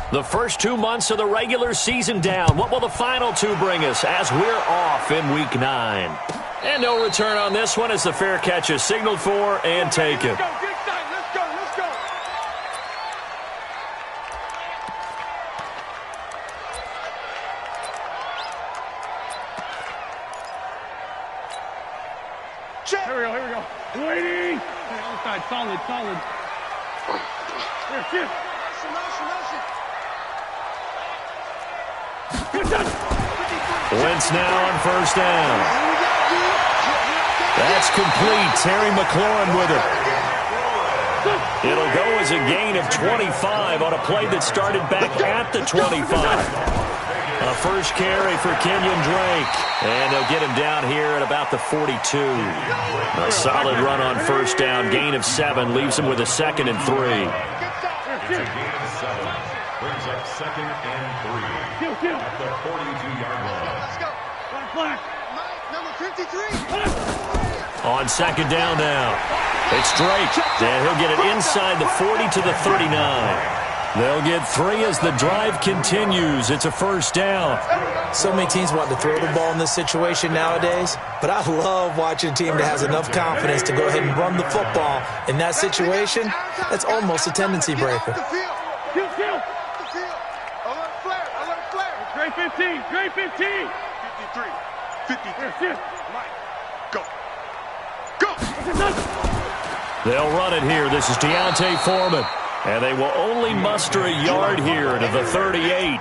The first 2 months of the regular season down. What will the final two bring us as we're off in Week 9? And no return on this one as the fair catch is signaled for and taken. Let's go. Here we go. Waiting. Other side, solid. Here, shift. Wentz now on first down. That's complete. Terry McLaurin with it. It'll go as a gain of 25 on a play that started back at the 25. A first carry for Kenyon Drake. And they'll get him down here at about the 42. A solid run on first down. Gain of 7 leaves him with a 2nd and 3. Brings up 2nd and 3 at the 42-yard line. Let's go. Black. Number 53. On 2nd down now. It's Drake. And he'll get it inside the 40 to the 39. They'll get 3 as the drive continues. It's a first down. So many teams want to throw the ball in this situation nowadays, but I love watching a team that has enough confidence to go ahead and run the football. In that situation, that's almost a tendency breaker. Kill. Alert flare. Dre 15. 53. 53. Mike, go. They'll run it here. This is Deontay Foreman. And they will only muster a yard here to the 38.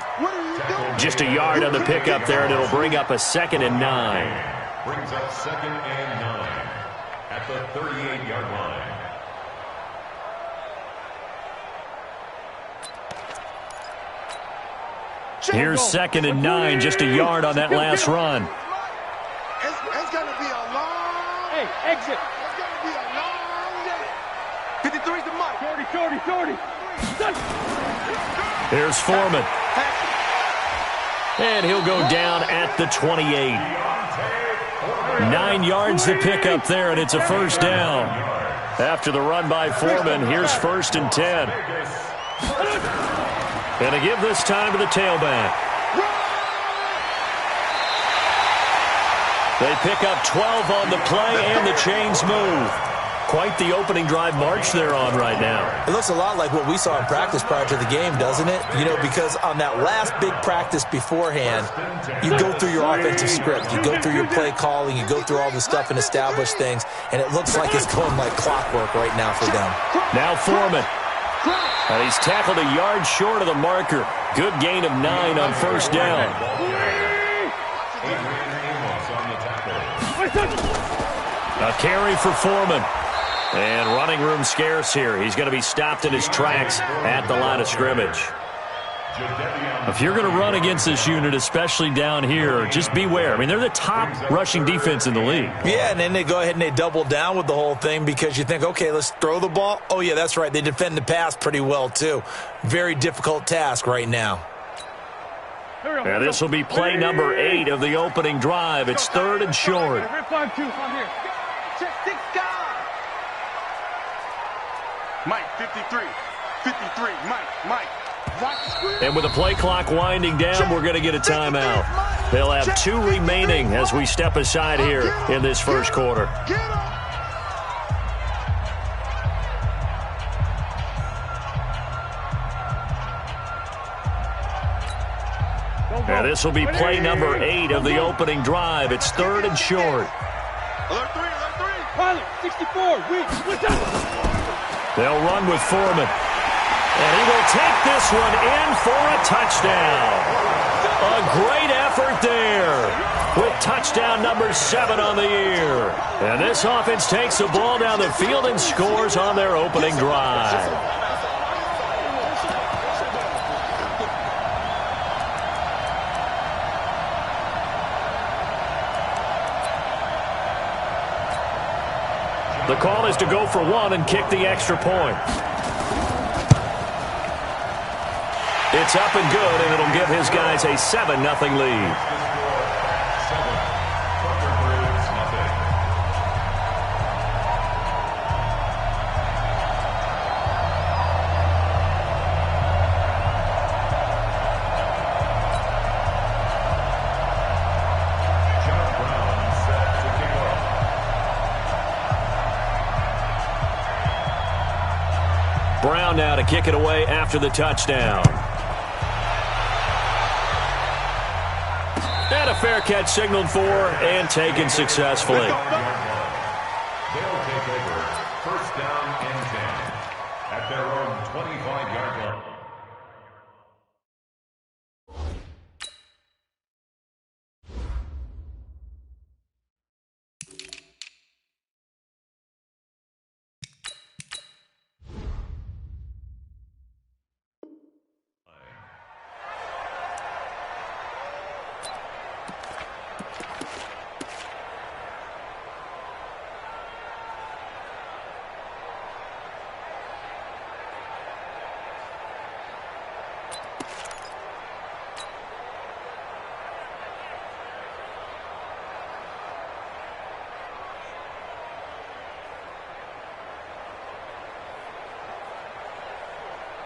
Just a yard on the pickup there, and it'll bring up a 2nd and 9. Brings up 2nd and 9 at the 38-yard line. Here's 2nd and 9, just a yard on that last run. It's going to be a long... Hey, exit. It's going to be a long day. 53's the Mike. 40. Here's Foreman. And he'll go down at the 28. 9 yards to pick up there, and it's a first down. After the run by Foreman, here's 1st and 10. And to give this time to the tailback. They pick up 12 on the play, and the chains move. Quite the opening drive march they're on right now. It looks a lot like what we saw in practice prior to the game, doesn't it? You know, because on that last big practice beforehand, you go through your offensive script. You go through your play calling. You go through all the stuff and establish things. And it looks like it's going like clockwork right now for them. Now Foreman. And he's tackled a yard short of the marker. Good gain of 9 on first down. A carry for Foreman. And running room scarce here. He's going to be stopped in his tracks at the line of scrimmage. If you're going to run against this unit, especially down here, just beware. I mean, they're the top rushing defense in the league. Yeah, and then they go ahead and they double down with the whole thing because you think, okay, let's throw the ball. Oh, yeah, that's right. They defend the pass pretty well, too. Very difficult task right now. And this will be play number 8 of the opening drive. It's 3rd and short. Mike, 53. Mike. And with the play clock winding down, we're going to get a timeout. They'll have 2 remaining as we step aside here in this first quarter. And this will be play number 8 of the opening drive. It's 3rd and short. Alert 3. Pilot, 64. They'll run with Foreman. And he will take this one in for a touchdown. A great effort there with touchdown number 7 on the year. And this offense takes the ball down the field and scores on their opening drive. The call is to go for 1 and kick the extra point. It's up and good, and it'll give his guys a 7-0 lead. Brown now to kick it away after the touchdown. And a fair catch signaled for and taken successfully. They'll take over. First down and 10 at their own 25-yard line.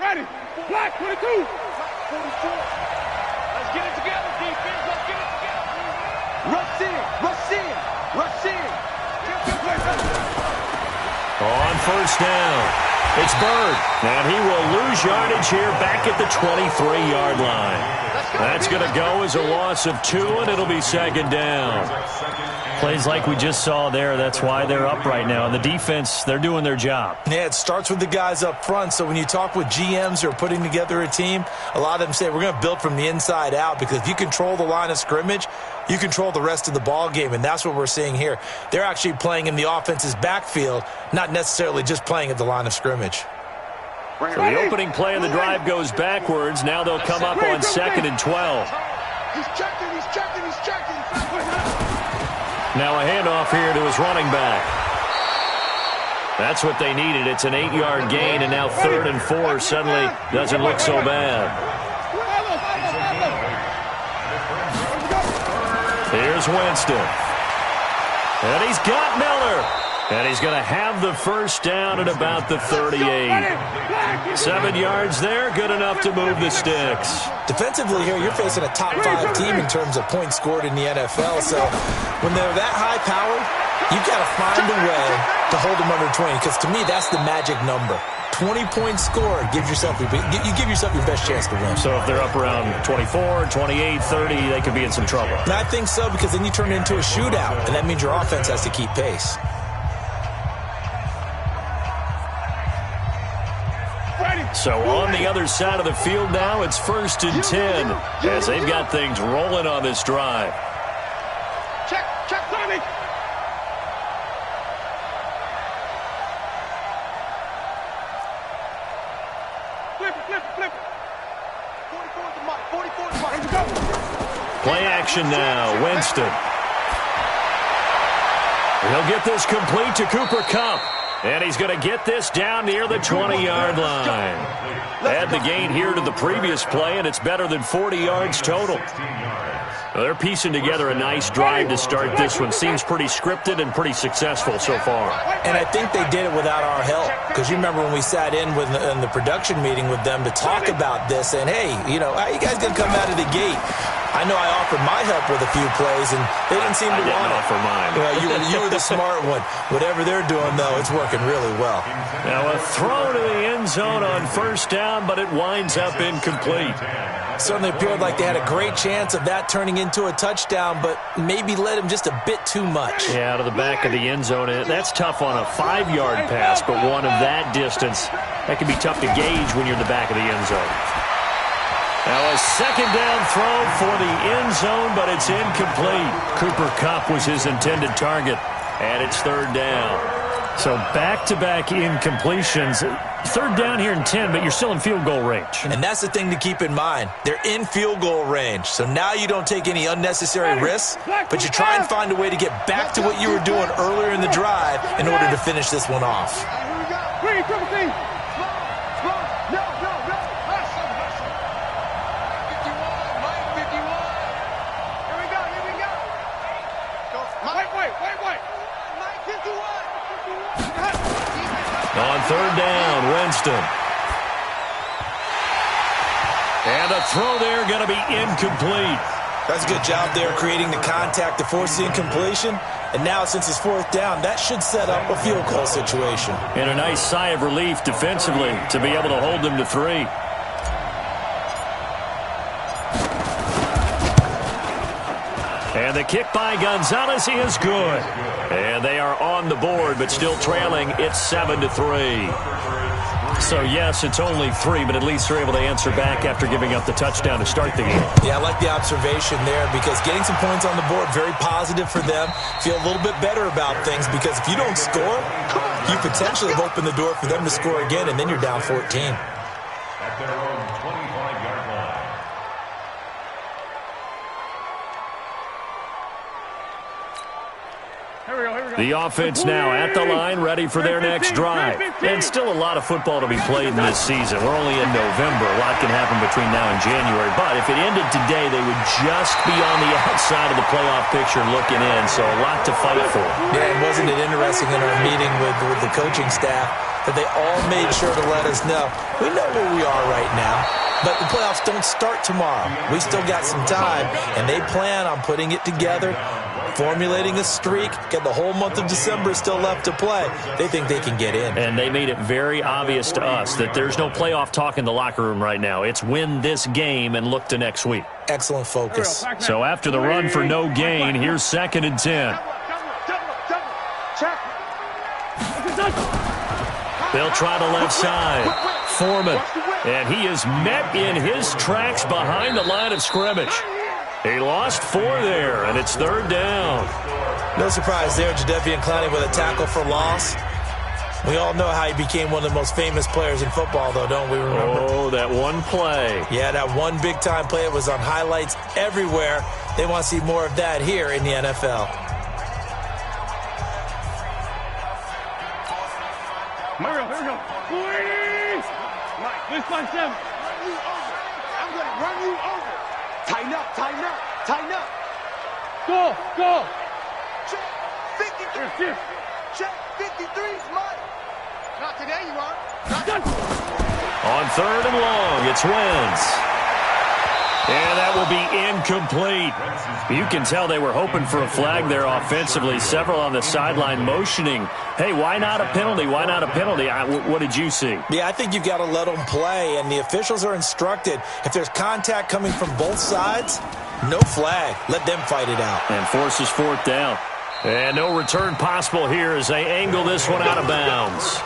Ready. Black 22. 44. Let's get it together, defense. Let's get it together. Rush in. Rush in. Rush in. On first down, it's Bird. And he will lose yardage here back at the 23-yard line. That's going to go as a loss of 2, and it'll be second down. Plays like we just saw there. That's why they're up right now. And the defense, they're doing their job. Yeah, it starts with the guys up front. So when you talk with GMs who are putting together a team, a lot of them say we're going to build from the inside out, because if you control the line of scrimmage, you control the rest of the ball game, and that's what we're seeing here. They're actually playing in the offense's backfield, not necessarily just playing at the line of scrimmage. So the opening play of the drive goes backwards. Now they'll come up on 2nd and 12. He's checking. He's checking. He's checking. Now a handoff here to his running back. That's what they needed. It's an 8-yard gain, and now 3rd and 4 suddenly doesn't look so bad. Here's Winston. And he's got Miller. And he's going to have the first down at about the 38. 7 yards there, good enough to move the sticks. Defensively here, you're facing a top 5 team in terms of points scored in the NFL. So when they're that high-powered, you've got to find a way to hold them under 20, because to me, that's the magic number. 20 points scored, you give yourself your best chance to win. So if they're up around 24, 28, 30, they could be in some trouble. And I think so, because then you turn it into a shootout, and that means your offense has to keep pace. So on the other side of the field now, it's 1st and 10 as they've got things rolling on this drive. Check, Sonny. Flip it. 44 to Mike. 44 to Mike. Let's go. Play action now, Winston. He'll get this complete to Cooper Kupp. And he's going to get this down near the 20-yard line. Add the gain here to the previous play, and it's better than 40 yards total. Well, they're piecing together a nice drive to start this one. Seems pretty scripted and pretty successful so far. And I think they did it without our help, because you remember when we sat in the production meeting with them to talk about this, and hey, how you guys going to come out of the gate? I know I offered my help with a few plays, and they didn't seem to want it. I didn't offer mine. Well, you were the smart one. Whatever they're doing, though, it's working really well. Now a throw to the end zone on first down, but it winds up incomplete. Certainly appeared like they had a great chance of that turning into a touchdown, but maybe led him just a bit too much. Yeah, out of the back of the end zone. That's tough on a 5-yard pass, but one of that distance, that can be tough to gauge when you're in the back of the end zone. Now a second down throw for the end zone, but it's incomplete. Cooper Kupp was his intended target, and it's 3rd down. So back-to-back incompletions. 3rd down here and 10, but you're still in field goal range. And that's the thing to keep in mind. They're in field goal range. So now you don't take any unnecessary risks, but you try and find a way to get back to what you were doing earlier in the drive in order to finish this one off. Here we go. On 3rd down, Winston. And a throw there going to be incomplete. That's a good job there creating the contact to force the incompletion. And now since it's fourth down, that should set up a field goal situation. And a nice sigh of relief defensively to be able to hold them to 3. And the kick by Gonzalez is good. And they are on the board, but still trailing. It's 7-3. So, yes, it's only 3, but at least they're able to answer back after giving up the touchdown to start the game. Yeah, I like the observation there because getting some points on the board, very positive for them. Feel a little bit better about things because if you don't score, you potentially have opened the door for them to score again, and then you're down 14. At their own 25-yard line. The offense now at the line, ready for their next drive. And still a lot of football to be played in this season. We're only in November. A lot can happen between now and January. But if it ended today, they would just be on the outside of the playoff picture looking in. So a lot to fight for. Yeah, and wasn't it interesting in our meeting with the coaching staff that they all made sure to let us know, we know where we are right now, but the playoffs don't start tomorrow. We still got some time, and they plan on putting it together, formulating a streak, get the whole month of December still left to play. They think they can get in. And they made it very obvious to us that there's no playoff talk in the locker room right now. It's win this game and look to next week. Excellent focus. So after the run for no gain, here's 2nd and 10. They'll try the left side. Foreman. And he is met in his tracks behind the line of scrimmage. He lost 4 there, and it's 3rd down. No surprise there, Jadeveon Clowney with a tackle for loss. We all know how he became one of the most famous players in football, though, don't we remember? Oh, that one play. Yeah, that one big-time play. It was on highlights everywhere. They want to see more of that here in the NFL. Mario, here we go. Please! Mike, this one, 7. Run you over. I'm going to run you over. Tighten up, tighten up, tighten up. Go, go. Check 53. Check 53's Mike. Not today, you are. On 3rd and long, it's Wentz. And that will be incomplete. You can tell they were hoping for a flag there offensively. Several on the sideline motioning. Hey, why not a penalty? Why not a penalty? What did you see? Yeah, I think you've got to let them play, and the officials are instructed. If there's contact coming from both sides, no flag. Let them fight it out. And forces 4th down. And no return possible here as they angle this one out of bounds.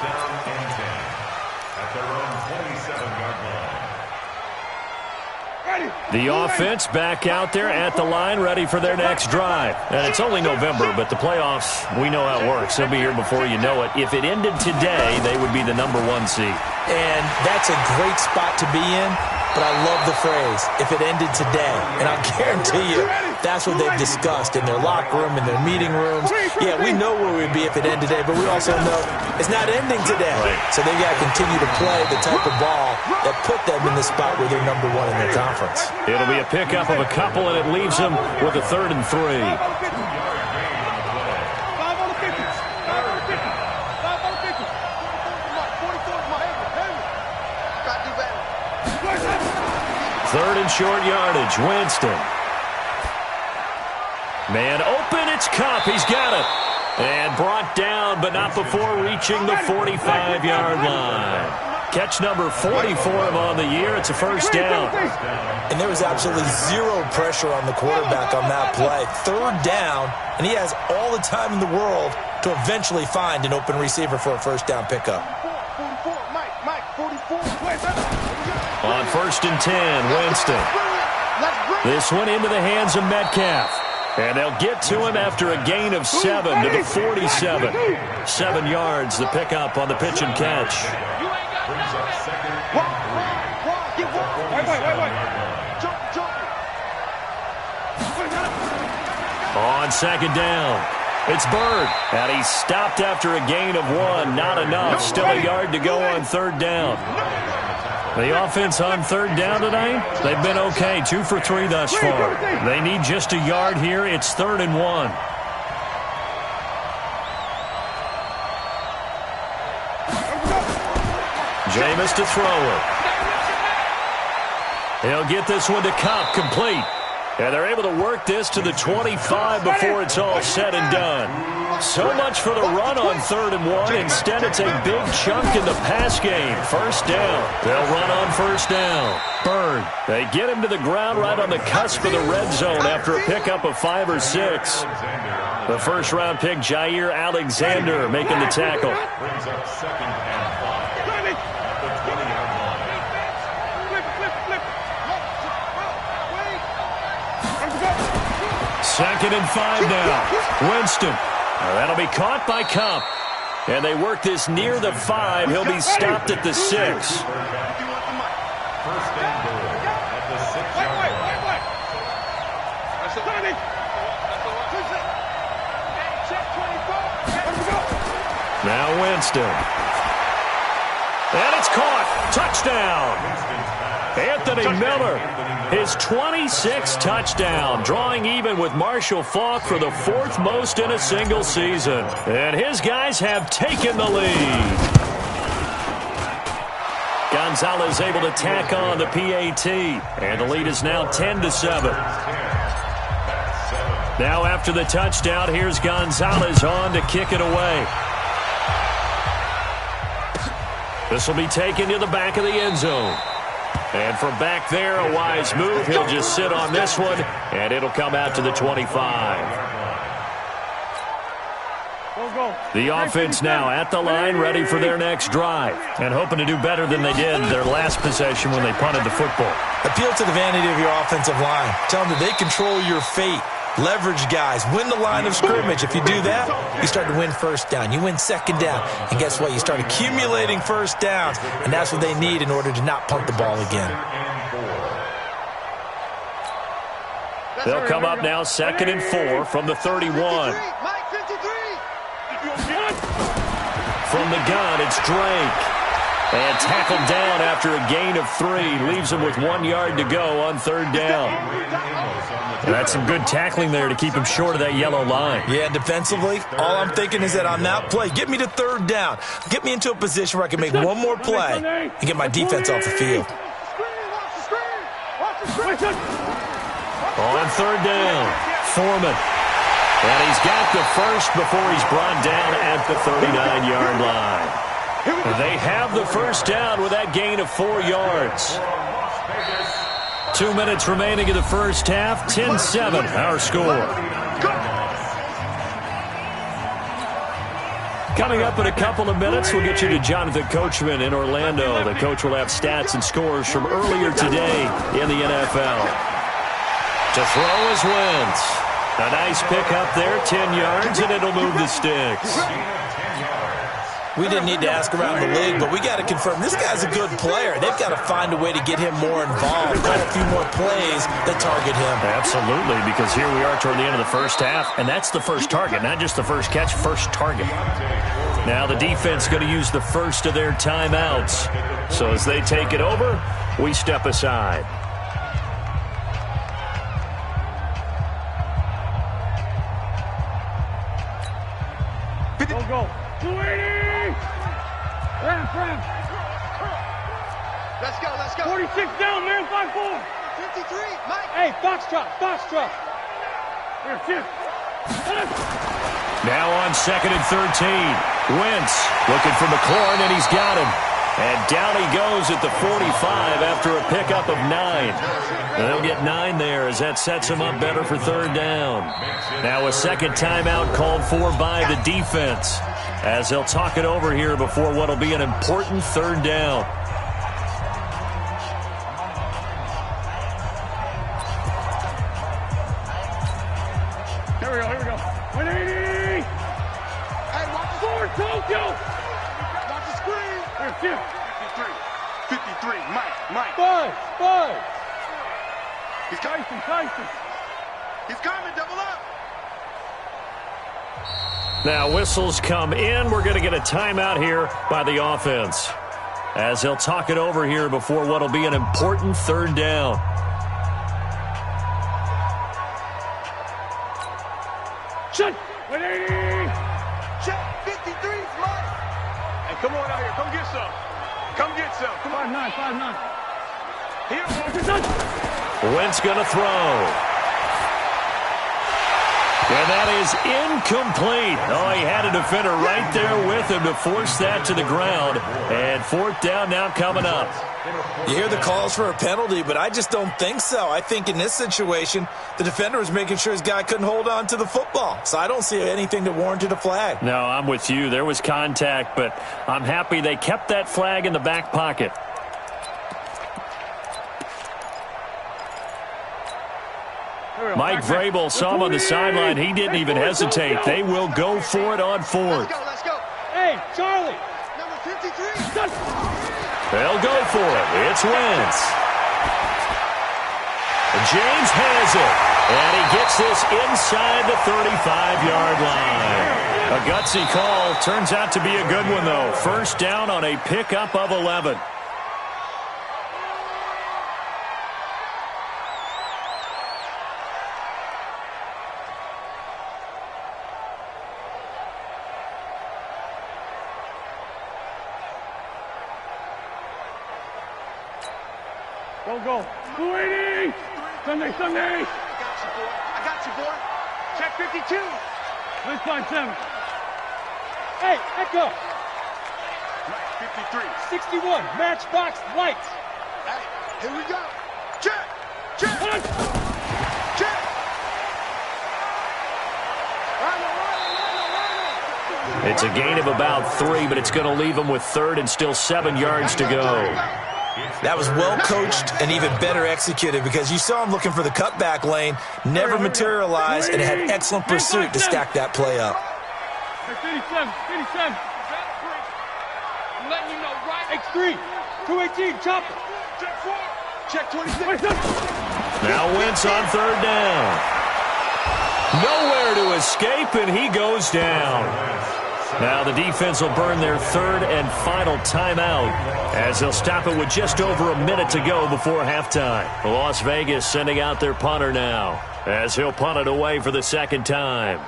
The offense back out there at the line, ready for their next drive. And it's only November, but the playoffs, we know how it works. They'll be here before you know it. If it ended today, they would be the #1 seed. And that's a great spot to be in, but I love the phrase, if it ended today. And I'll guarantee you, that's what they've discussed in their locker room, in their meeting rooms. Yeah, we know where we'd be if it ended today, but we also know it's not ending today. So they've got to continue to play the type of ball that put them in the spot where they're #1 in their conference. It'll be a pickup of a couple, and it leaves them with a 3rd and 3. 5 on the 50. 5 on the 50. 5 on the 50. 44's Mike. Got to do better. 3rd and short yardage. Winston. Man open, it's Cup. He's got it. And brought down, but not before reaching the 45-yard line. Catch number 44 on the year. It's a 1st down. And there was absolutely zero pressure on the quarterback on that play. 3rd down, and he has all the time in the world to eventually find an open receiver for a 1st down pickup. 44, Mike, 44. On 1st and 10, Winston. This one into the hands of Metcalf. And they'll get to him after a gain of 7 to the 47. 7 yards, the pickup on the pitch and catch. On 2nd down, it's Bird. And he's stopped after a gain of 1. Not enough. Still a yard to go on 3rd down. The offense on 3rd down tonight, they've been okay. 2 for 3 thus far. They need just a yard here. It's 3rd and 1. Jameis to throw it. He'll get this one to Cup, complete. And they're able to work this to the 25 before it's all said and done. So much for the run on 3rd and 1. Instead, it's a big chunk in the pass game. First down. They'll run on first down. Bird. They get him to the ground right on the cusp of the red zone after a pickup of 5 or 6. The first-round pick, Jair Alexander, making the tackle. Brings up 2nd and 5 at the 20-yard line. Second and 5 now. Winston. That'll be caught by Cup. And they work this near the 5. He'll be stopped at the 6. First and goal at the 6-yard line. Now Winston. And it's caught. Touchdown. Anthony Miller, his 26th touchdown, drawing even with Marshall Faulk for the 4th most in a single season. And his guys have taken the lead. Gonzalez able to tack on the PAT, and the lead is now 10-7. Now after the touchdown, here's Gonzalez on to kick it away. This will be taken to the back of the end zone. And from back there, a wise move. He'll just sit on this one, and it'll come out to the 25. The offense now at the line, ready for their next drive, and hoping to do better than they did their last possession when they punted the football. Appeal to the vanity of your offensive line. Tell them that they control your fate. Leverage guys. Win the line of scrimmage. If you do that, you start to win first down. You win second down. And guess what? You start accumulating first downs. And that's what they need in order to not punt the ball again. They'll come up now 2nd and 4 from the 31. From the gun, it's Drake. And tackled down after a gain of 3. Leaves him with 1 yard to go on 3rd down. And that's some good tackling there to keep him short of that yellow line. Yeah, defensively, all I'm thinking is that on that play, get me to 3rd down. Get me into a position where I can make one more play and get my defense off the field. On 3rd down, Foreman. And he's got the first before he's brought down at the 39-yard line. They have the first down with that gain of 4 yards. 2 minutes remaining in the first half. 10-7, our score. Coming up in a couple of minutes, we'll get you to Jonathan Coachman in Orlando. The coach will have stats and scores from earlier today in the NFL. To throw is Wentz. A nice pick up there, 10 yards, and it'll move the sticks. We didn't need to ask around the league, but we got to confirm this guy's a good player. They've got to find a way to get him more involved, call a few more plays that target him. Absolutely, because here we are toward the end of the first half, and that's the first target, not just the first catch, first target. Now the defense going to use the first of their timeouts. So as they take it over, we step aside. Go. 280! Ram. Let's go. 46 down, man, 5-4. 53, Mike. Hey, foxtrot. Here, Now on 2nd and 13. Wentz looking for McLaurin, and he's got him. And down he goes at the 45 after a pickup of 9. And they'll get 9 there as that sets him up better for 3rd down. Now a second timeout called for by the defense, as they'll talk it over here before what will be an important 3rd down. Here we go. 180! Hey, watch the forward, Tokyo! Watch the screen! Here, 53, Mike. 5! He's Tyson. He's coming, double up! Now whistles come in. We're going to get a timeout here by the offense, as they'll talk it over here before what will be an important 3rd down. Shut! 180! Shut! 53's Mike! Hey, come on out here. Come get some. Come on. 5-9. Here. Wentz going to throw. And that is incomplete. Oh, he had a defender right there with him to force that to the ground. And 4th down now coming up. You hear the calls for a penalty, but I just don't think so. I think in this situation, the defender was making sure his guy couldn't hold on to the football. So I don't see anything that warranted a flag. No, I'm with you. There was contact, but I'm happy they kept that flag in the back pocket. Mike Vrabel saw him on the sideline. He didn't even hesitate. They will go for it on 4th. Let's go. Hey, Charlie. Number 53. They'll go for it. It's Wentz. James has it. And he gets this inside the 35-yard line. A gutsy call. Turns out to be a good one, though. 1st down on a pickup of 11. Go. 280. Sunday. I got you, boy. Check 52. Let's find 7. Hey, Echo. 53. 61. Matchbox lights. Hey, here we go. Check. Check. It's a gain of about 3, but it's going to leave them with 3rd and still 7 yards to go. That was well coached and even better executed because you saw him looking for the cutback lane, never materialized, and had excellent pursuit to stack that play up. 57. I'm letting you know right. X3. 218. Chopper. Check 4. Check 26. Now Wentz on 3rd down. Nowhere to escape, and he goes down. Now the defense will burn their 3rd and final timeout as they'll stop it with just over a minute to go before halftime. Las Vegas sending out their punter now as he'll punt it away for the 2nd time.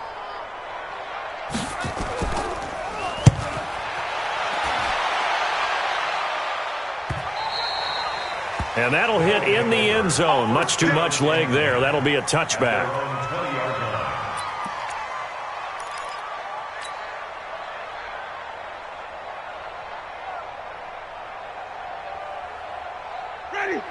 And that'll hit in the end zone. Much too much leg there. That'll be a touchback.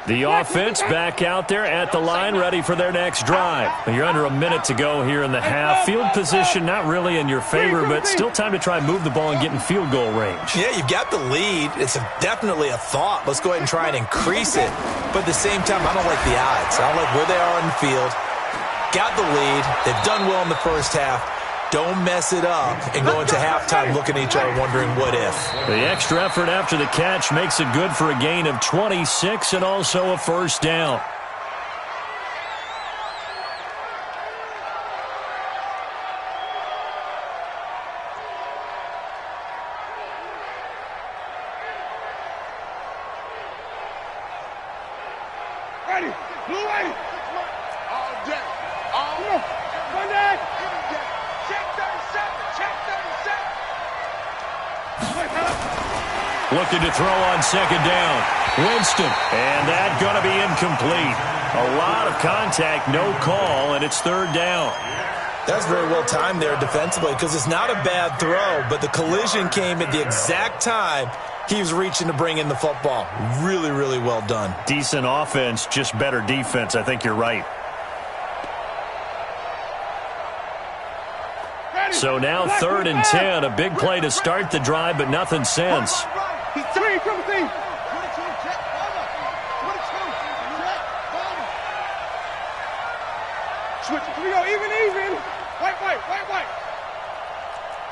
The offense back out there at the line, ready for their next drive. You're under a minute to go here in the half. Field position not really in your favor, but still time to try and move the ball and get in field goal range. Yeah, you've got the lead. It's definitely a thought. Let's go ahead and try and increase it. But at the same time, I don't like the odds. I don't like where they are on the field. Got the lead. They've done well in the first half. Don't mess it up and go into halftime looking at each other wondering what if. The extra effort after the catch makes it good for a gain of 26 and also a 1st down. Ready. Blue ready. All day. All Monday. Check 37. Check 37. Looking to throw on 2nd down. Winston. And that going to be incomplete. A lot of contact, no call, and it's 3rd down. That's very well timed there defensively because it's not a bad throw, but the collision came at the exact time he was reaching to bring in the football. Really, really well done. Decent offense, just better defense. I think you're right. So now 3rd and 10. A big play to start the drive, but nothing since. Switch. Here we go. Even. White.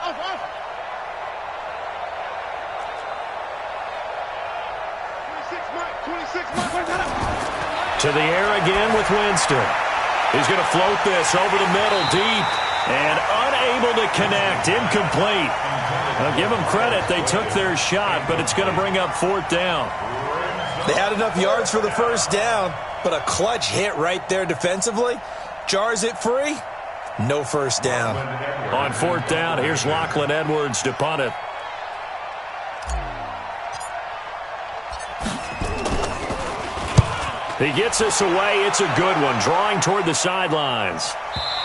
Off. 26 Mike. To the air again with Winston. He's going to float this over the middle deep. And unable to connect. Incomplete. Now give them credit. They took their shot, but it's going to bring up 4th down. They had enough yards for the 1st down, but a clutch hit right there defensively. Jars it free. No 1st down. On 4th down, here's Lachlan Edwards to punt it. He gets this away. It's a good one. Drawing toward the sidelines.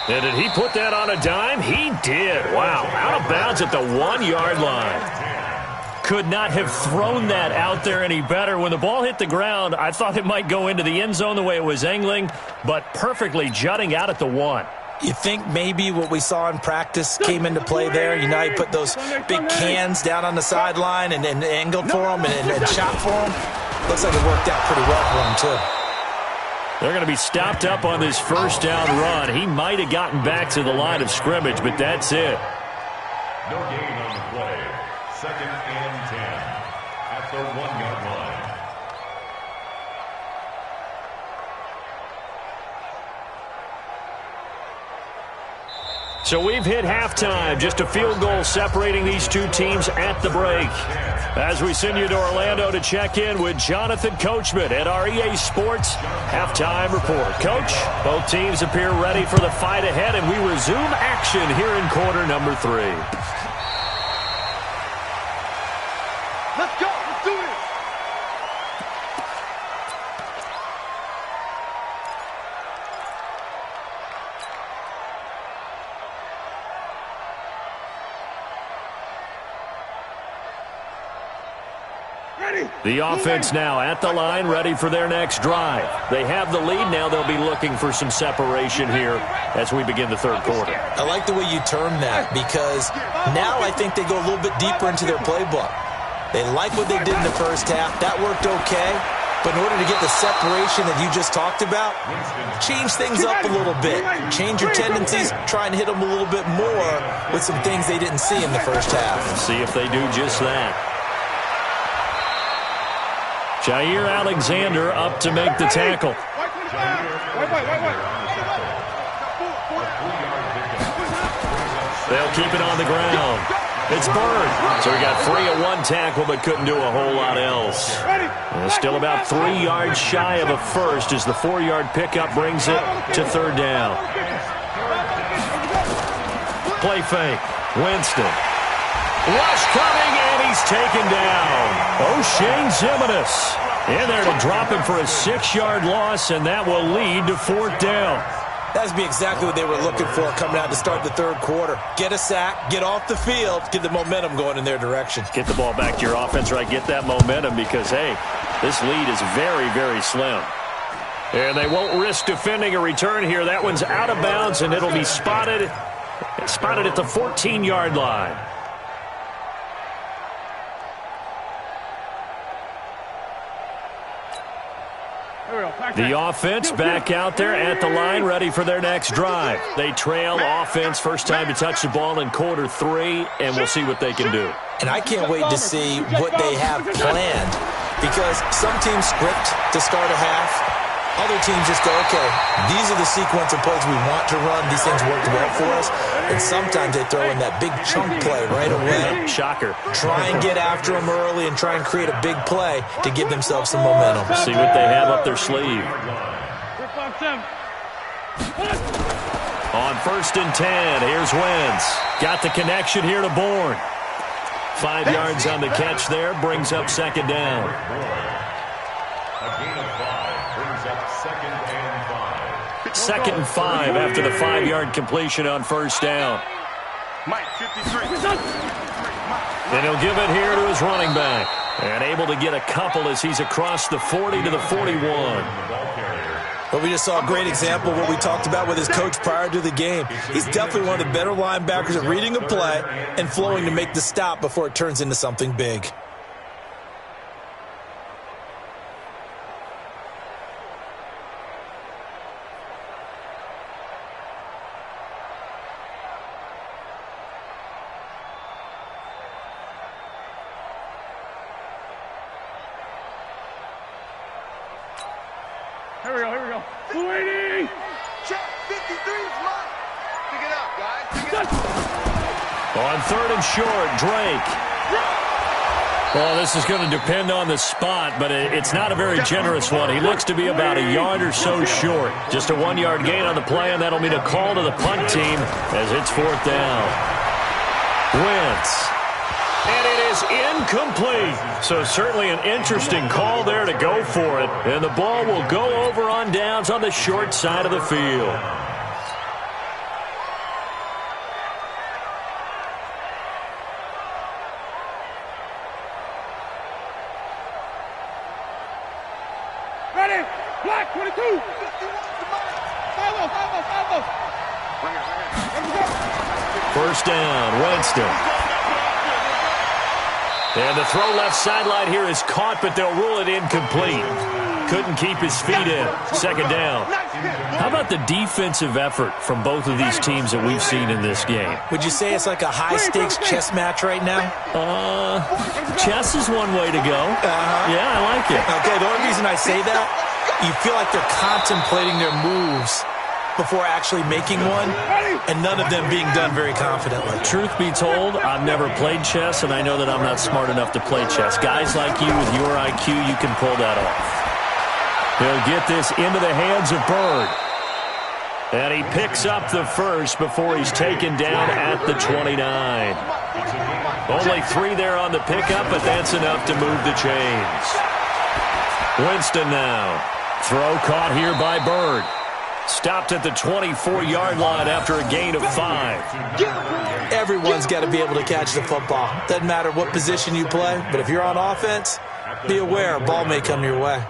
And did he put that on a dime? He did. Wow, out of bounds at the 1-yard line. Could not have thrown that out there any better. When the ball hit the ground, I thought it might go into the end zone the way it was angling, but perfectly jutting out at the 1. You think maybe what we saw in practice came into play there? You know, he put those big cans down on the sideline and angled for them and shot for them. Looks like it worked out pretty well for him, too. They're going to be stopped up on this first down run. He might have gotten back to the line of scrimmage, but that's it. No gain on the play. 2nd and 10 at the 1-yard line. So we've hit halftime. Just a field goal separating these two teams at the break. As we send you to Orlando to check in with Jonathan Coachman at our EA Sports Halftime Report. Coach, both teams appear ready for the fight ahead, and we resume action here in quarter number 3. Let's go. Let's do this. The offense now at the line, ready for their next drive. They have the lead. Now they'll be looking for some separation here as we begin the third quarter. I like the way you term that, because now I think they go a little bit deeper into their playbook. They like what they did in the first half. That worked okay. But in order to get the separation that you just talked about, change things up a little bit. Change your tendencies. Try and hit them a little bit more with some things they didn't see in the first half. See if they do just that. Jair Alexander up to make the tackle. They'll keep it on the ground. It's Bird. So he got free of 1 tackle but couldn't do a whole lot else. And still about 3 yards shy of a first as the 4-yard pickup brings it to 3rd down. Play fake. Winston. Rush coming, and he's taken down. O'Shane Zimenez in there to drop him for a 6-yard loss, and that will lead to 4th down. That'd be exactly what they were looking for coming out to start the third quarter. Get a sack, get off the field, get the momentum going in their direction. Get the ball back to your offense, right? Get that momentum because, hey, this lead is very, very slim. And they won't risk defending a return here. That one's out of bounds, and it'll be spotted at the 14-yard line. The offense back out there at the line, ready for their next drive. They trail offense, first time to touch the ball in quarter 3, and we'll see what they can do. And I can't wait to see what they have planned, because some teams script to start a half. Other teams just go, okay, these are the sequence of plays we want to run. These things worked well for us. And sometimes they throw in that big chunk play right away. Shocker. Try and get after them early and try and create a big play to give themselves some momentum. See what they have up their sleeve. On 1st and 10, here's Wentz. Got the connection here to Bourne. 5 yards on the catch there, brings up 2nd down. A gain of 5 brings up 2nd and 5. 2nd and 5 after the 5-yard completion on 1st down. Mike, 53. And he'll give it here to his running back. And able to get a couple as he's across the 40 to the 41. But we just saw a great example of what we talked about with his coach prior to the game. He's definitely one of the better linebackers at reading a play and flowing to make the stop before it turns into something big. Here we go. Waiting! Check, 53's mine. Pick it up, guys. Pick it up. On 3rd and short, Drake. Well, this is going to depend on the spot, but it's not a very generous one. He looks to be about a yard or so short. Just a 1-yard gain on the play, and that'll mean a call to the punt team as it's 4th down. Wentz. And it is incomplete. So certainly an interesting call there to go for it. And the ball will go over on downs on the short side of the field. Black 22. First down, Winston. And the throw left sideline here is caught, but they'll rule it incomplete. Couldn't keep his feet in. Second down. How about the defensive effort from both of these teams that we've seen in this game? Would you say it's like a high-stakes chess match right now? Chess is one way to go. Yeah, I like it. Okay, the only reason I say that, you feel like they're contemplating their moves before actually making one, and none of them being done very confidently. Truth be told, I've never played chess, and I know that I'm not smart enough to play chess. Guys like you with your IQ, you can pull that off. He'll get this into the hands of Bird. And he picks up the first before he's taken down at the 29. Only 3 there on the pickup, but that's enough to move the chains. Winston now. Throw caught here by Bird. Stopped at the 24-yard line after a gain of 5. Everyone's got to be able to catch the football. Doesn't matter what position you play, but if you're on offense, be aware a ball may come your way.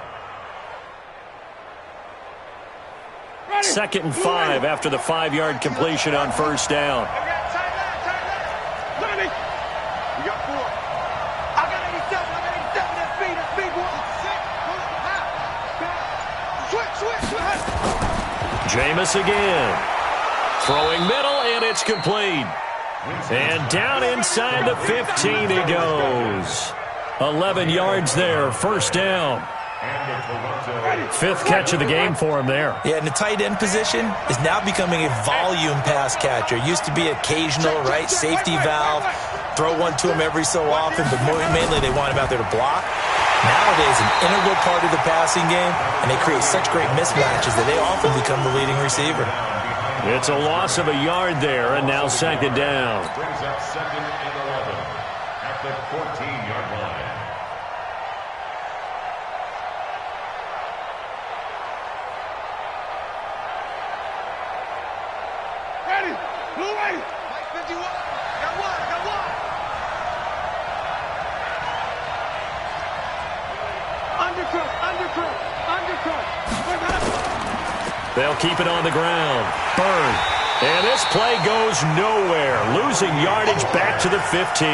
2nd and 5 after the 5-yard completion on first down. Jameis again. Throwing middle, and it's complete. And down inside the 15 he goes. 11 yards there, first down. 5th catch of the game for him there. Yeah, and the tight end position is now becoming a volume pass catcher. Used to be occasional, right? Safety valve. Throw one to him every so often, but mainly they want him out there to block. Nowadays, an integral part of the passing game, and they create such great mismatches that they often become the leading receiver. It's a loss of a yard there, and now 2nd down. Brings up 2nd and 11 at the 14-yard line. Ready. Blue ready. Mike 51. Got one. Undercut. They'll keep it on the ground. Bird. And this play goes nowhere. Losing yardage back to the 15.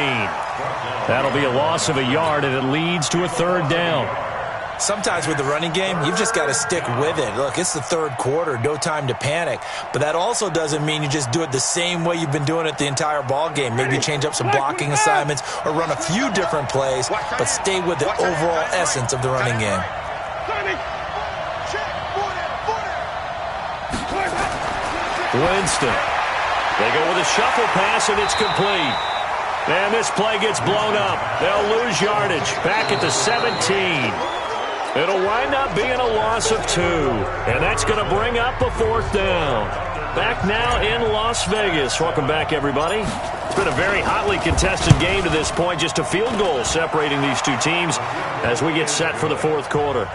That'll be a loss of a yard, and it leads to a 3rd down. Sometimes with the running game, you've just got to stick with it. Look, it's the 3rd quarter, no time to panic. But that also doesn't mean you just do it the same way you've been doing it the entire ball game. Maybe change up some blocking assignments or run a few different plays, but stay with the overall essence of the running game. Winston. They go with a shuffle pass, and it's complete. And this play gets blown up. They'll lose yardage back at the 17. It'll wind up being a loss of 2. And that's going to bring up a 4th down. Back now in Las Vegas. Welcome back, everybody. It's been a very hotly contested game to this point. Just a field goal separating these two teams as we get set for the 4th quarter.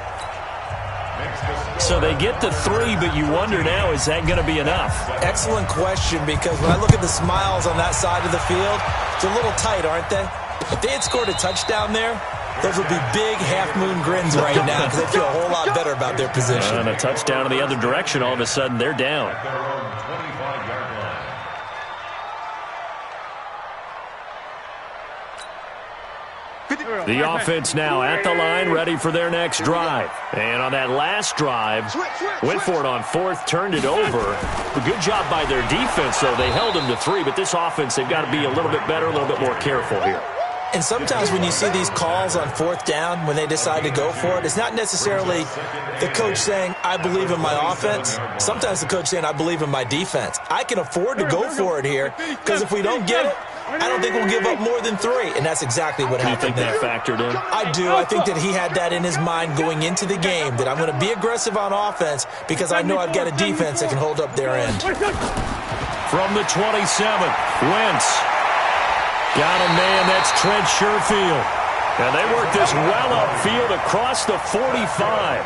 So they get to 3, but you wonder now, is that going to be enough? Excellent question, because when I look at the smiles on that side of the field, it's a little tight, aren't they? If they had scored a touchdown there, those would be big half-moon grins right now because they feel a whole lot better about their position. And a touchdown in the other direction, all of a sudden they're down. The offense now at the line, ready for their next drive. And on that last drive, went for it on 4th, turned it over. A good job by their defense, though. They held them to 3, but this offense, they've got to be a little bit better, a little bit more careful here. And sometimes when you see these calls on 4th down, when they decide to go for it, it's not necessarily the coach saying, I believe in my offense. Sometimes the coach saying, I believe in my defense. I can afford to go for it here because if we don't get it, I don't think we'll give up more than 3. And that's exactly what happened there. Do you think that factored in? I do. I think that he had that in his mind going into the game, that I'm going to be aggressive on offense because I know I've got a defense that can hold up their end. From the 27th, Wentz. Got a man, that's Trent Sherfield. And they work this well upfield across the 45.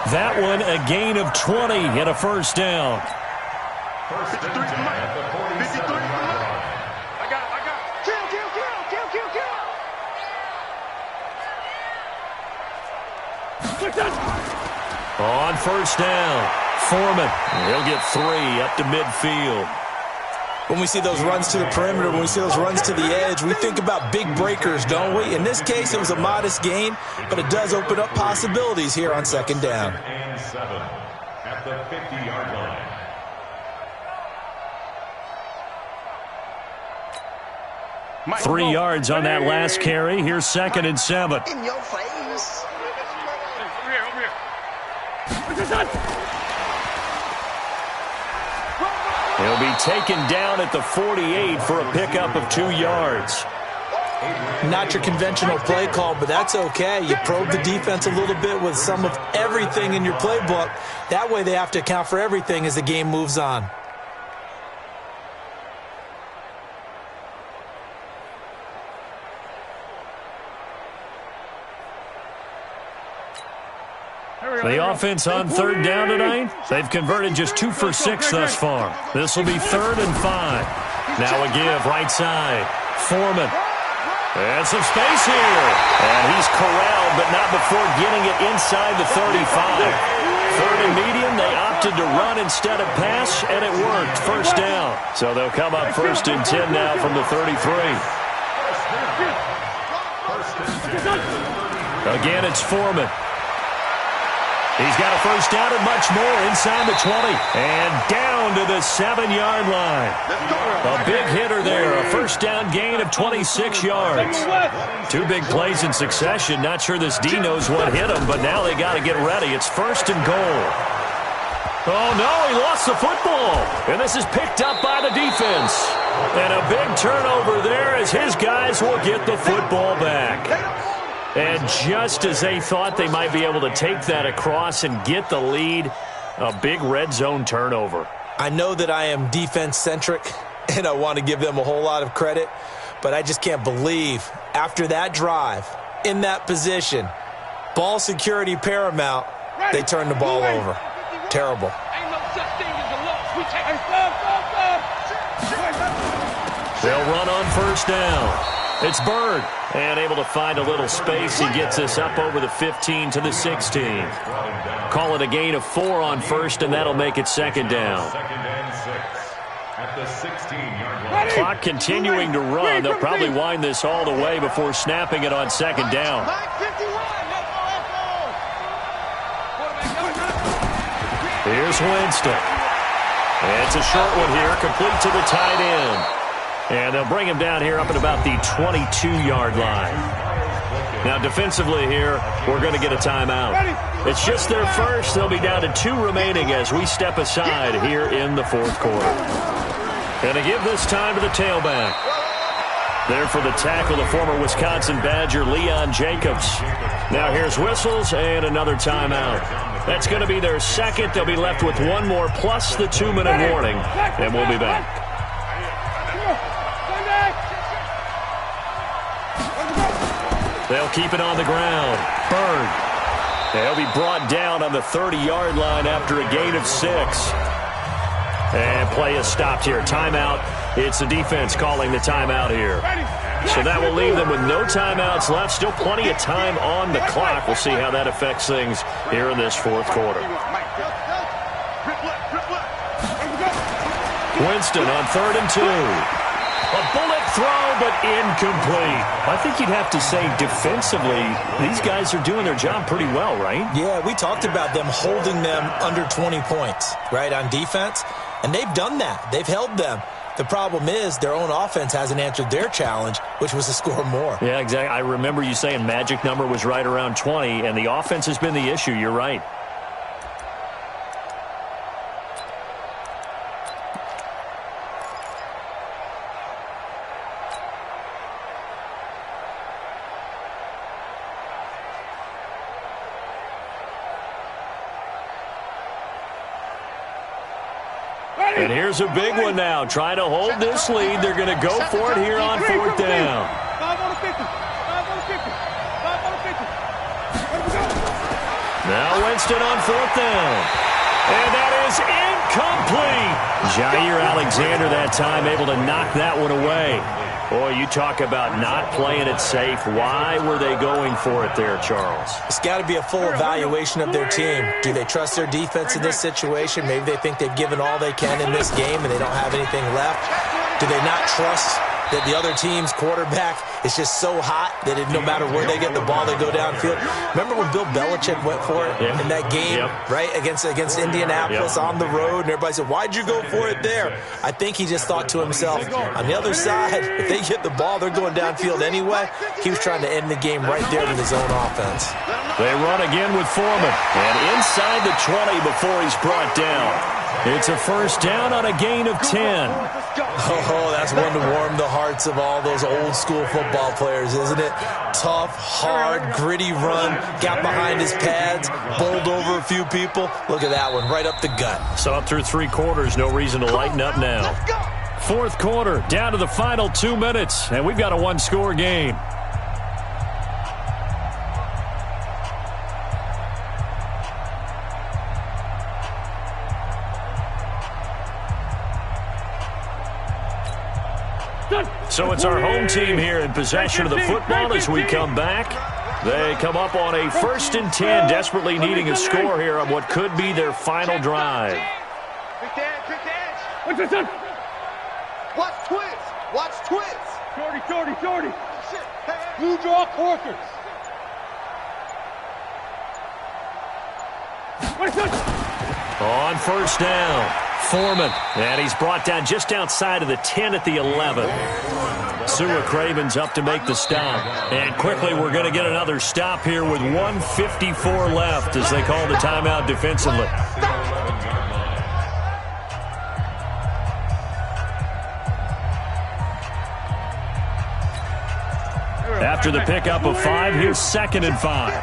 That one a gain of 20 and a 1st down. First and 10 at the 47-yard line. I got. Kill. On first down, Foreman. He'll get 3 up to midfield. When we see those runs to the perimeter, when we see those runs to the edge, we think about big breakers, don't we? In this case, it was a modest gain, but it does open up possibilities here on second down. And 7 at the 50-yard line. Mike, 3 yards on that last carry. Here's 2nd and 7. In your face. He'll be taken down at the 48 for a pickup of 2 yards. Not your conventional play call, but that's okay. You probe the defense a little bit with some of everything in your playbook. That way they have to account for everything as the game moves on. The offense on third down tonight, they've converted just 2 for 6 thus far. This will be 3rd and 5. Now a give right side. Foreman. And some space here. And he's corralled, but not before getting it inside the 35. 3rd and medium, they opted to run instead of pass, and it worked. First down. So they'll come up 1st and 10 now from the 33. Again, it's Foreman. He's got a first down and much more inside the 20. And down to the 7-yard line. A big hitter there. A first down gain of 26 yards. 2 big plays in succession. Not sure this D knows what hit him, but now they got to get ready. It's 1st and goal. Oh, no, he lost the football. And this is picked up by the defense. And a big turnover there as his guys will get the football back. And just as they thought they might be able to take that across and get the lead, a big red zone turnover. I know that I am defense-centric, and I want to give them a whole lot of credit, but I just can't believe after that drive, in that position, ball security paramount, they turned the ball over. Terrible. They'll run on first down. It's Bird, and able to find a little space. He gets us up over the 15 to the 16. Call it a gain of 4 on first, and that'll make it 2nd down. 2nd and 6 at the 16-yard line. Clock continuing to run. They'll probably wind this all the way before snapping it on 2nd down. Here's Winston. And it's a short one here, complete to the tight end. And they'll bring him down here up at about the 22-yard line. Now, defensively here, we're going to get a timeout. It's just their first. They'll be down to 2 remaining as we step aside here in the 4th quarter. And to give this time to the tailback. There for the tackle, the former Wisconsin Badger, Leon Jacobs. Now here's whistles and another timeout. That's going to be their 2nd. They'll be left with 1 more plus the 2-minute warning. And we'll be back. They'll keep it on the ground. Bird. They'll be brought down on the 30-yard line after a gain of 6. And play is stopped here. Timeout. It's the defense calling the timeout here. So that will leave them with no timeouts left. Still plenty of time on the clock. We'll see how that affects things here in this 4th quarter. Winston on 3rd and 2. A bullet throw, but incomplete. I think you'd have to say defensively, these guys are doing their job pretty well, right? Yeah, we talked about them holding them under 20 points, right, on defense. And they've done that. They've held them. The problem is their own offense hasn't answered their challenge, which was to score more. Yeah, exactly. I remember you saying magic number was right around 20, and the offense has been the issue. You're right. And here's a big one now. Trying to hold this lead. They're going to go for it here on 4th down. 5 on the 50. 5 on the 50. 5 on the 50. Where do we go? Now Winston on 4th down. And that is complete. Jair Alexander that time able to knock that one away. Boy, you talk about not playing it safe. Why were they going for it there, Charles? It's got to be a full evaluation of their team. Do they trust their defense in this situation? Maybe they think they've given all they can in this game and they don't have anything left. Do they not trust that the other team's quarterback is just so hot that no matter where they get the ball, they go downfield? Remember when Bill Belichick went for it in that game, right, against Indianapolis on the road, and everybody said, why'd you go for it there? I think he just thought to himself, on the other side, if they get the ball, they're going downfield anyway. He was trying to end the game right there with his own offense. They run again with Foreman, and inside the 20 before he's brought down. It's a first down on a gain of 10. Oh, that's one to warm the hearts of all those old-school football players, isn't it? Tough, hard, gritty run, got behind his pads, bowled over a few people. Look at that one, right up the gut. So up through 3 quarters, no reason to lighten up now. 4th quarter, down to the final 2 minutes, and we've got a 1-score game. So it's our home team here in possession of the football as we come back. They come up on a 1st and 10, desperately needing a score here on what could be their final drive. Quick edge. Watch twins. Watch twins. Shorty. Blue draw corkers. On 1st down, Foreman. And he's brought down just outside of the 10 at the 11. Sua Craven's up to make the stop. And quickly we're going to get another stop here with 1:54 left as they call the timeout defensively. After the pickup of 5, here's 2nd and 5.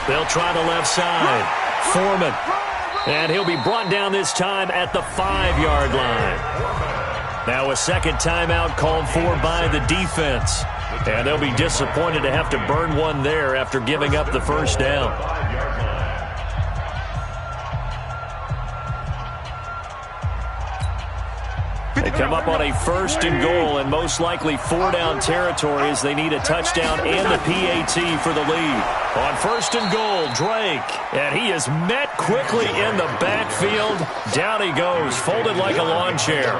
They'll try the left side. Foreman. And he'll be brought down this time at the 5-yard line. Now a second timeout called for by the defense. And they'll be disappointed to have to burn one there after giving up the first down. They come up on a 1st and goal and most likely 4-down territory as they need a touchdown and the PAT for the lead. On 1st and goal, Drake. And he is met quickly in the backfield. Down he goes, folded like a lawn chair.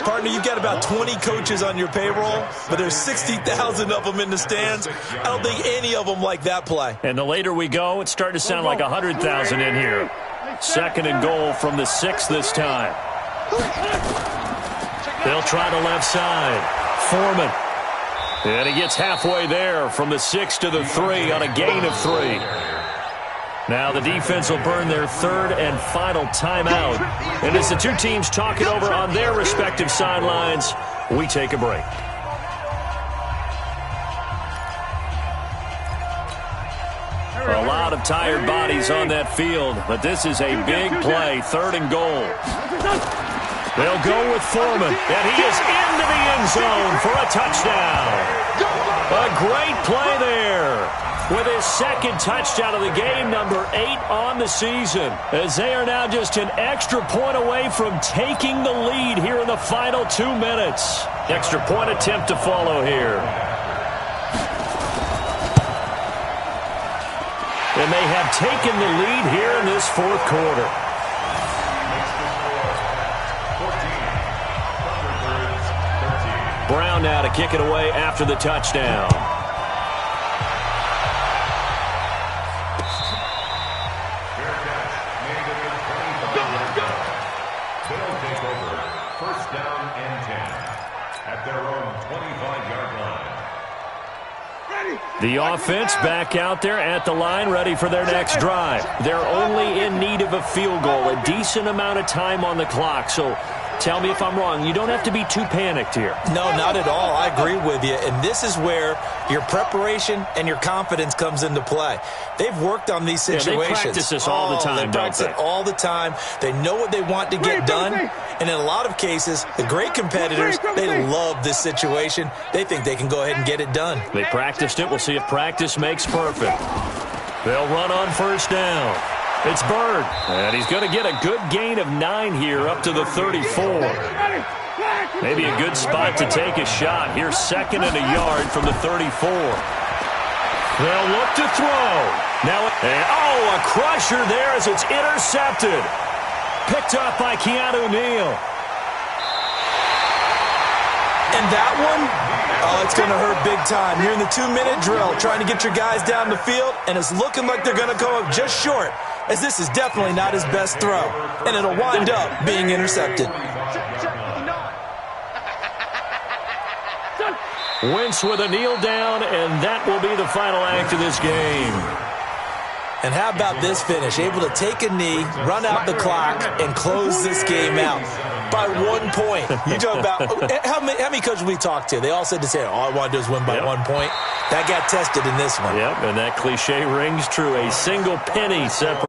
Partner, you've got about 20 coaches on your payroll, but there's 60,000 of them in the stands. I don't think any of them like that play. And the later we go, it's starting to sound like 100,000 in here. 2nd and goal from the 6 this time. They'll try the left side. Foreman. And he gets halfway there from the 6 to the 3 on a gain of 3. Now the defense will burn their 3rd and final timeout. And as the two teams talk it over on their respective sidelines, we take a break. A lot of tired bodies on that field, but this is a big play, 3rd and goal. They'll go with Foreman, and he is into the end zone for a touchdown. A great play there with his 2nd touchdown of the game, number 8 on the season, as they are now just an extra point away from taking the lead here in the final 2 minutes. Extra point attempt to follow here. And they have taken the lead here in this 4th quarter. Brown now to kick it away after the touchdown. They'll take over 1st down and 10 at their own 25-yard line. The offense back out there at the line, ready for their next drive. They're only in need of a field goal, a decent amount of time on the clock. So tell me if I'm wrong. You don't have to be too panicked here. No, not at all. I agree with you. And this is where your preparation and your confidence comes into play. They've worked on these situations. They practice this all the time, they practice it all the time. They know what they want to get done. And in a lot of cases, the great competitors, they love this situation. They think they can go ahead and get it done. They practiced it. We'll see if practice makes perfect. They'll run on first down. It's Bird, and he's going to get a good gain of 9 here up to the 34. Maybe a good spot to take a shot. Here's 2nd and a yard from the 34. They'll look to throw. Now, a crusher there as it's intercepted. Picked up by Keanu Neal. And that one, it's going to hurt big time. You're in the 2-minute drill trying to get your guys down the field, and it's looking like they're going to come up just short, as this is definitely not his best throw, and it'll wind up being intercepted. Wentz with a kneel down, and that will be the final act of this game. And how about this finish? Able to take a knee, run out the clock, and close this game out by 1 point. You talk about how many coaches we talked to? They all said the same. All I want to do is win by 1 point. That got tested in this one. Yep, and that cliche rings true. A single penny separates.